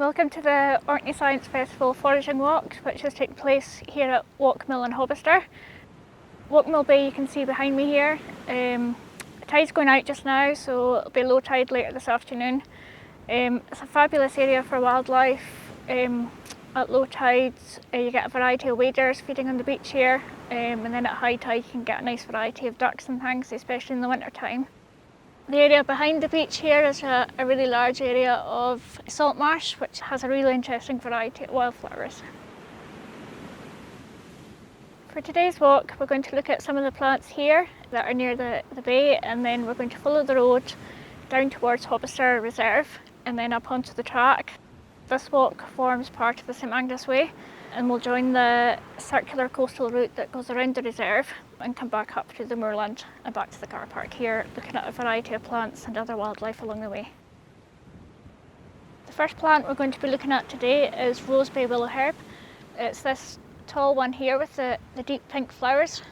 Welcome to the Orkney Science Festival Foraging Walk, which has taken place here at Waulkmill and Hobbister. Waulkmill Bay you can see behind me here. The tide's going out just now, so it'll be low tide later this afternoon. It's a fabulous area for wildlife. At low tides you get a variety of waders feeding on the beach here, and then at high tide you can get a nice variety of ducks and things, especially in the winter time. The area behind the beach here is a really large area of saltmarsh, which has a really interesting variety of wildflowers. For today's walk, we're going to look at some of the plants here that are near the bay, and then we're going to follow the road down towards Hobbister Reserve and then up onto the track. This walk forms part of the St Magnus Way, and we'll join the circular coastal route that goes around the reserve and come back up to the moorland and back to the car park here, looking at a variety of plants and other wildlife along the way. The first plant we're going to be looking at today is Rose Bay Willow herb. It's this tall one here with the deep pink flowers.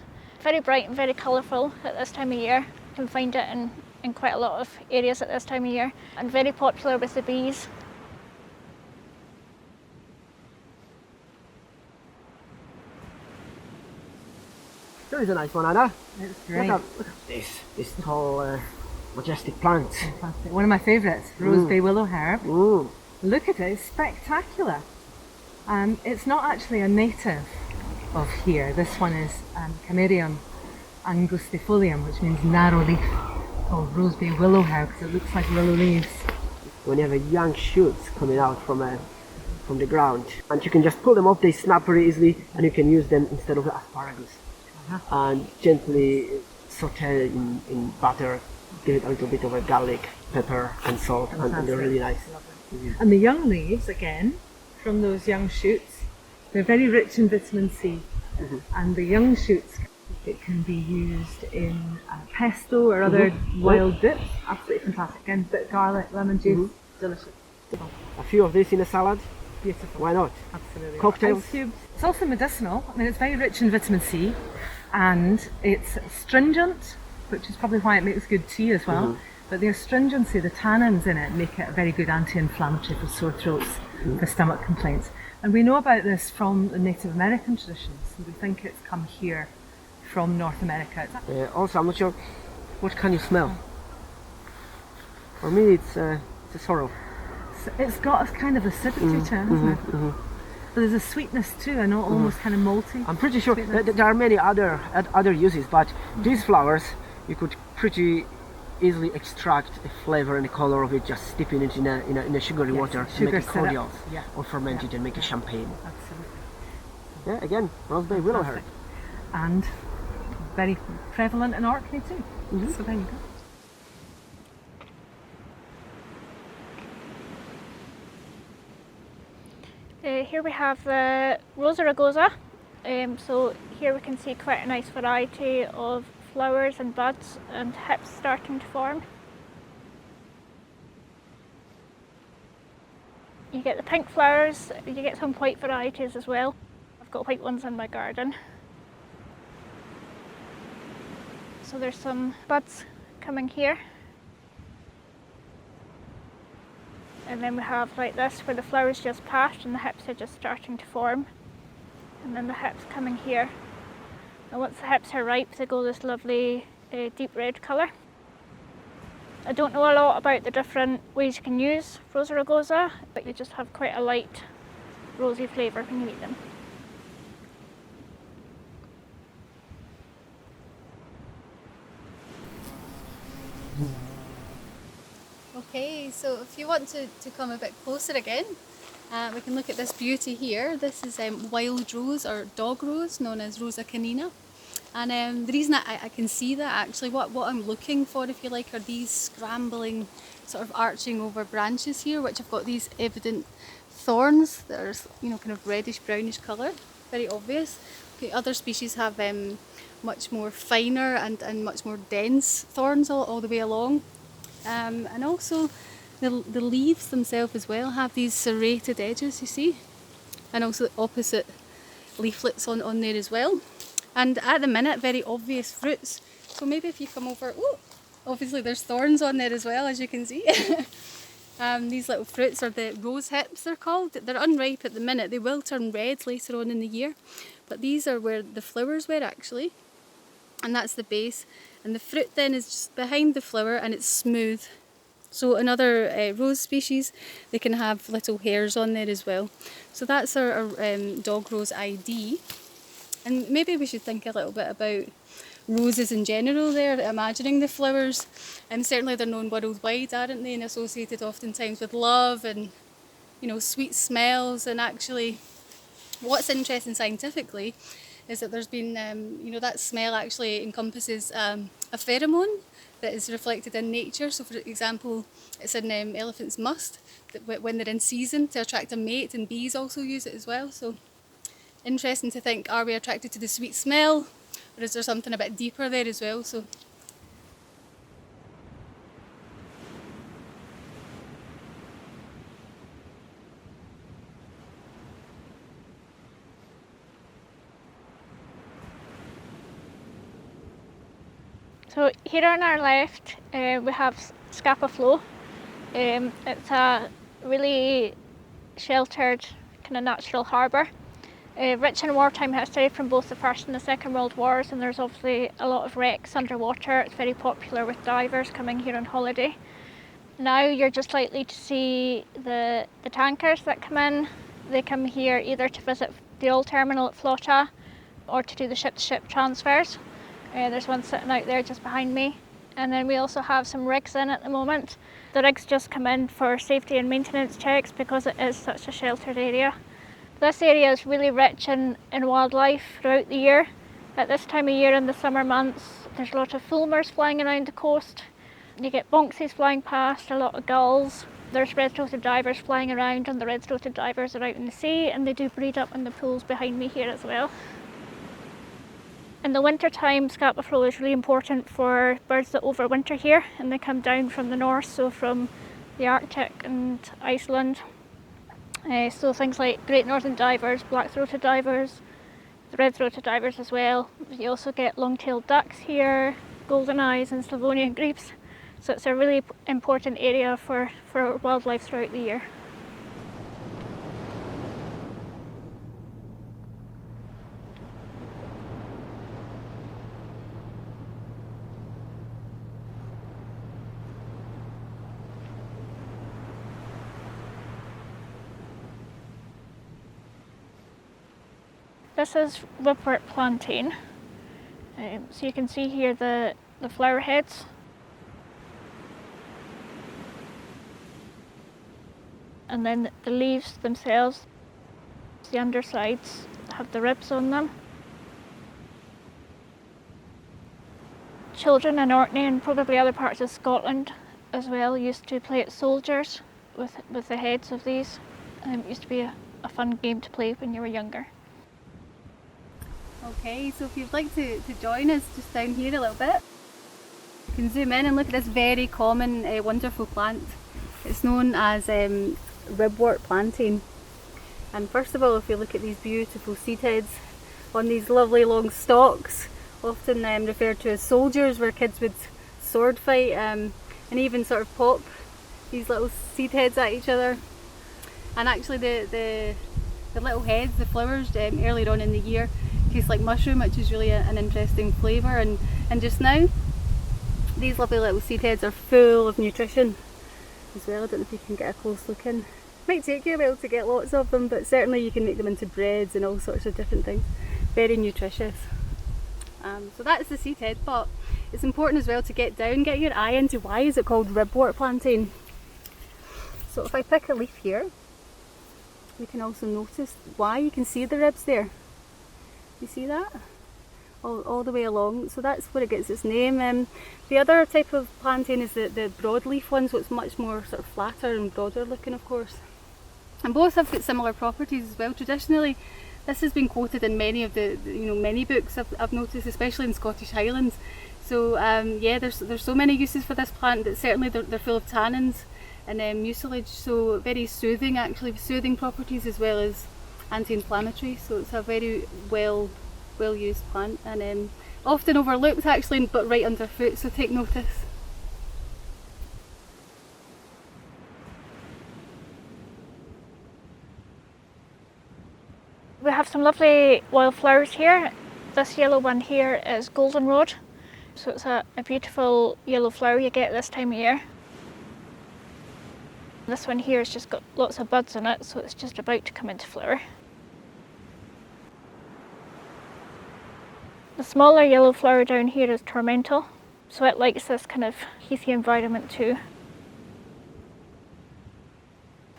Very bright and very colourful at this time of year. You can find it in quite a lot of areas at this time of year, and very popular with the bees. There is a nice one, Anna. It's great. Look at this tall, majestic plant. Fantastic. One of my favourites, Rose Bay Willow herb. Look at it, it's spectacular. It's not actually a native of here. This one is Chameleon Angustifullium, which means narrow leaf, called Rose Bay Willow herb because it looks like willow leaves. When you have a young shoots coming out from the ground, and you can just pull them off, they snap very easily, and you can use them instead of asparagus. And gently saute in butter, give it a little bit of a garlic, pepper and salt, and they're really nice. And the young leaves, again, from those young shoots, they're very rich in vitamin C. And the young shoots, it can be used in pesto or other wild dips. Absolutely fantastic. Again, bit of garlic, lemon juice, delicious. A few of this in a salad. Beautiful. Why not? Absolutely. Cocktails. Ice cubes. It's also medicinal. I mean, it's very rich in vitamin C, and it's astringent, which is probably why it makes good tea as well. But the astringency, the tannins in it, make it a very good anti-inflammatory for sore throats, for stomach complaints. And we know about this from the Native American traditions, and we think it's come here from North America. Also, I'm not sure what can you smell. For me, it's a sorrel. It's got a kind of acidity to it, hasn't it? But there's a sweetness too, and almost kind of malty. I'm pretty sure that there are many other uses, but these flowers you could pretty easily extract the flavor and the color of it, just dipping it in a sugary water to make it cordials, or ferment it and make a champagne. Absolutely. Yeah, again, Rose Bay Willow herb. And very prevalent in Orkney too. So there you go. Here we have the Rosa rugosa. So here we can see quite a nice variety of flowers and buds and hips starting to form. You get the pink flowers, you get some white varieties as well. I've got white ones in my garden. So there's some buds coming here. And then we have like this where the flowers just passed and the hips are just starting to form. And then the hips coming here. And once the hips are ripe, they go this lovely deep red colour. I don't know a lot about the different ways you can use Rosa rugosa, but you just have quite a light rosy flavour when you eat them. Okay, so if you want to come a bit closer again, we can look at this beauty here. This is wild rose or dog rose, known as Rosa canina. And the reason I can see that actually, what I'm looking for, if you like, are these scrambling, sort of arching over branches here, which have got these evident thorns that are, kind of reddish brownish colour, very obvious. Okay, other species have much more finer and much more dense thorns all the way along. And also the leaves themselves as well have these serrated edges, you see, and also the opposite leaflets on there as well. And at the minute, very obvious fruits. So maybe if you come over, obviously there's thorns on there as well, as you can see. These little fruits are the rose hips, they're called. They're unripe at the minute. They will turn red later on in the year. But these are where the flowers were actually. And that's the base. And the fruit then is just behind the flower and it's smooth. So in other rose species, they can have little hairs on there as well. So that's our dog rose ID. And maybe we should think a little bit about roses in general there, imagining the flowers. And certainly they're known worldwide, aren't they? And associated oftentimes with love and, you know, sweet smells. And actually, what's interesting scientifically is that there's been, you know, that smell actually encompasses a pheromone that is reflected in nature. So for example, it's in elephants' must, that when they're in season to attract a mate, and bees also use it as well. So interesting to think, are we attracted to the sweet smell, or is there something a bit deeper there as well? So So here on our left, we have Scapa Flow. It's a really sheltered kind of natural harbour, rich in wartime history from both the First and the Second World Wars, and there's obviously a lot of wrecks underwater. It's very popular with divers coming here on holiday. Now you're just likely to see the tankers that come in. They come here either to visit the old terminal at Flotta or to do the ship-to-ship transfers. There's one sitting out there just behind me. And then we also have some rigs in at the moment. The rigs just come in for safety and maintenance checks because it is such a sheltered area. This area is really rich in wildlife throughout the year. At this time of year in the summer months, there's a lot of fulmars flying around the coast. You get bonxies flying past, a lot of gulls. There's red-throated divers flying around, and the red-throated divers are out in the sea, and they do breed up in the pools behind me here as well. In the winter time, Scapa Flow is really important for birds that overwinter here, and they come down from the north, so from the Arctic and Iceland. So things like great northern divers, black-throated divers, the red-throated divers as well. You also get long-tailed ducks here, golden eyes and Slavonian grebes. So it's a really important area for wildlife throughout the year. This is Redwater Plantain. So you can see here the flower heads. And then the leaves themselves, the undersides have the ribs on them. Children in Orkney and probably other parts of Scotland as well used to play at soldiers with the heads of these. It used to be a fun game to play when you were younger. okay, so if you'd like to join us just down here a little bit, you can zoom in and look at this very common wonderful plant. It's known as Redwater Plantain. And first of all, if you look at these beautiful seed heads on these lovely long stalks, often referred to as soldiers, where kids would sword fight and even sort of pop these little seed heads at each other. And actually the little heads, the flowers, earlier on in the year taste like mushroom, which is really an interesting flavour. And just now, these lovely little seed heads are full of nutrition as well. I don't know if you can get a close look in. Might take you a while to get lots of them, but certainly you can make them into breads and all sorts of different things. Very nutritious. So that's the seed head, but it's important as well to get your eye into why is it called Redwater Plantain. So if I pick a leaf here, you can also notice why. You can see the ribs there. You see that? All the way along. So that's where it gets its name. The other type of plantain is the broadleaf one, so it's much more sort of flatter and broader looking, of course. And both have got similar properties as well. Traditionally, this has been quoted in many of the many books I've noticed, especially in Scottish Highlands. So yeah, there's so many uses for this plant that certainly they're full of tannins and mucilage, so very soothing, actually soothing properties as well as anti-inflammatory. So it's a very well used plant and often overlooked actually, but right underfoot, so take notice. We have some lovely wildflowers here. This yellow one here is Goldenrod. So it's a beautiful yellow flower you get this time of year. This one here has just got lots of buds in it, so it's just about to come into flower. The smaller yellow flower down here is Tormental, so it likes this kind of heathy environment too.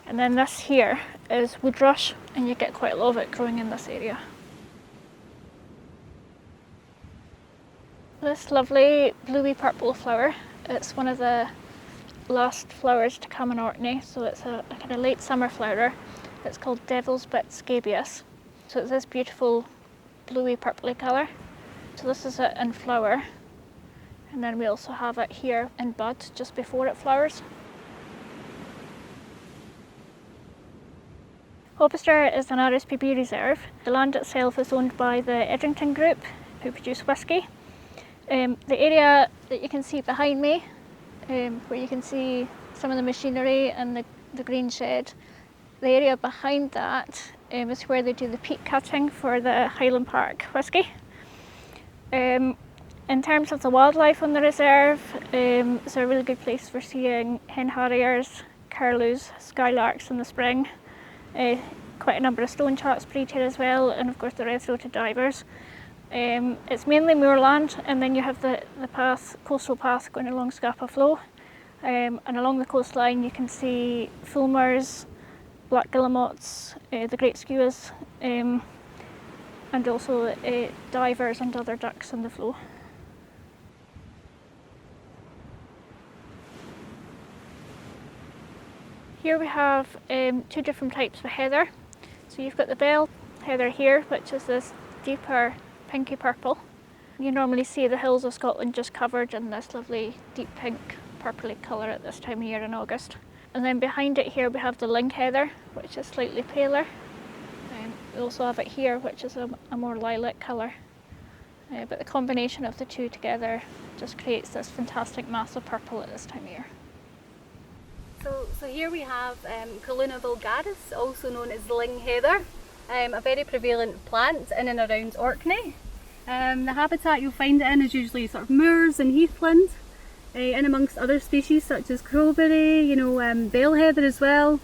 And then this here is Woodrush, and you get quite a lot of it growing in this area. This lovely bluey purple flower, it's one of the last flowers to come in Orkney, so it's a kind of late summer flower. It's called Devil's Bit Scabious. So it's this beautiful bluey purpley colour. So this is it in flower, and then we also have it here in bud just before it flowers. Hobbister is an RSPB reserve. The land itself is owned by the Edrington Group, who produce whisky. The area that you can see behind me, where you can see some of the machinery and the green shed, the area behind that is where they do the peat cutting for the Highland Park whisky. In terms of the wildlife on the reserve, it's a really good place for seeing hen harriers, curlews, skylarks in the spring. Quite a number of stonecharts breed here as well, and of course the red-throated divers. It's mainly moorland, and then you have the path, coastal path going along Scapa Flow. And along the coastline you can see fulmars, black guillemots, the great skuas, and also divers and other ducks in the flow. Here we have two different types of heather. So you've got the bell heather here, which is this deeper pinky purple. You normally see the hills of Scotland just covered in this lovely deep pink purpley colour at this time of year in August. And then behind it here we have the ling heather, which is slightly paler. We also have it here, which is a more lilac colour. But the combination of the two together just creates this fantastic mass of purple at this time of year. So here we have Kuluna Bulgaris, also known as ling heather, a very prevalent plant in and around Orkney. The habitat you'll find it in is usually sort of moors and heathland, in amongst other species such as crowberry, bell heather as well,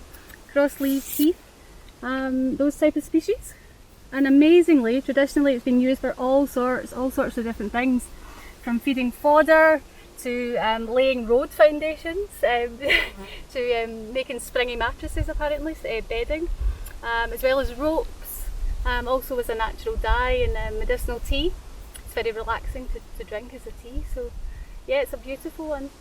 cross-leaved heath, those type of species. And amazingly, traditionally it's been used for all sorts of different things, from feeding fodder to laying road foundations, to making springy mattresses apparently, bedding, as well as ropes, also as a natural dye and medicinal tea. It's very relaxing to drink as a tea, so yeah, it's a beautiful one.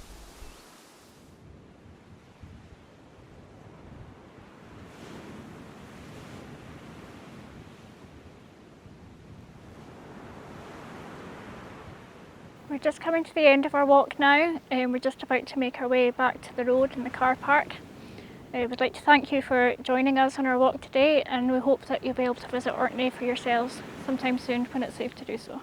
We're just coming to the end of our walk now, and we're just about to make our way back to the road and the car park. We'd like to thank you for joining us on our walk today, and we hope that you'll be able to visit Orkney for yourselves sometime soon when it's safe to do so.